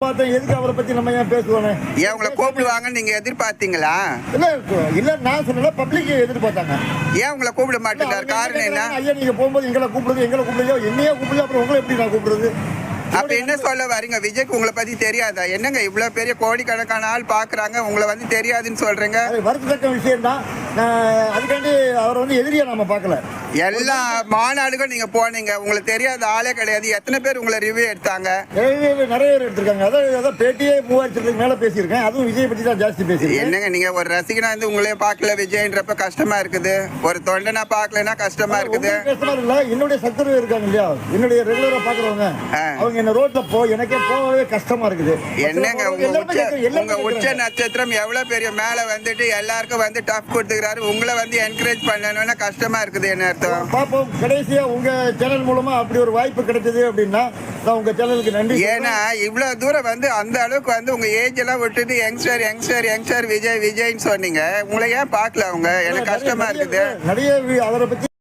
எதுக்கு அவரை பத்தி நம்ம ஏன் பேசுவோம்? ஏன் உங்களை கூப்பிடுவாங்கன்னு நீங்க எதிர்பார்த்தீங்களா? இல்ல நான் சொன்னல பப்ளிக் எதிர்பார்த்தாங்க. ஏன் உங்களை கூப்பிட மாட்டேங்கிறாரு? காரணம் என்ன? ஐயா நீங்க போகும்போது எங்களை கூப்பிடுறதோ என்னையே கூப்பிடுது, அப்புறம் உங்களை எப்படி நான் கூப்பிடுறது? அப்ப என்ன சொல்ல வரீங்க? விஜய்க்கு உங்களை பத்தி தெரியாதா? என்னங்க இவ்வளவு பெரிய கோடிக்கணக்கான ஆள் பாக்குறாங்க, உங்களை வந்து தெரியாதுன்னு சொல்றீங்க? வருத்தத்தக்க விஷயம் தான். அதுக்காண்டி அவர் எதிரியா நம்ம பார்க்கல. எல்லா மாநாடுக்கும் நீங்க போனீங்க, உங்களுக்கு தெரியாத ஆளே கிடையாது. எத்தனை பேர் உங்களை ரிவ்யூ எடுத்தாங்க? நிறைய பேர் எடுத்திருக்காங்க. அதான் பேட்டியே 3000 மேல பேசியிருக்கேன். அதுவும் விஜய் பத்தி தான் ஜாஸ்தி பேசியிருக்கேன். என்னங்க நீங்க ஒரு ரசிகனா இருந்து உங்களே பார்க்கல விஜய்ன்றப்ப கஷ்டமா இருக்குது, ஒரு தொண்டனா பார்க்கலன்னா கஷ்டமா இருக்குது. கஷ்டமா இல்ல, என்னுடைய சத்துரு இருக்காங்க இல்லையா, என்னுடைய ரெகுலரா பாக்குறவங்க, அவங்க என்ன ரோட்ல எனக்கே போகவே கஷ்டமா இருக்குது. என்னங்க உங்க உச்ச நட்சத்திரம் எவ்வளவு பெரிய மேல வந்துட்டு எல்லாருக்கும் வந்து டஃப் கொடுத்துக்கிறாரு, உங்களை வந்து என்கரேஜ் பண்ணணும்னா கஷ்டமா இருக்குது. என்ன அர்த்தம்? பாப்போம். கடைசியா உங்க சேனல் மூலமா அப்படி ஒரு வாய்ப்பு கிடைச்சது அப்படின்னா நான் உங்க சேனலுக்கு நன்றி. ஏன்னா இவ்வளவு தூரம் வந்து அந்த அளவுக்கு வந்து உங்க ஏஜ் எல்லாம் விட்டுட்டு யங்ஸ்டர் விஜய்ன்னு சொன்னீங்க. உங்களை ஏன் பார்க்கல அவங்க? எனக்கு கஷ்டமா இருக்குது. நிறைய அவரை பத்தி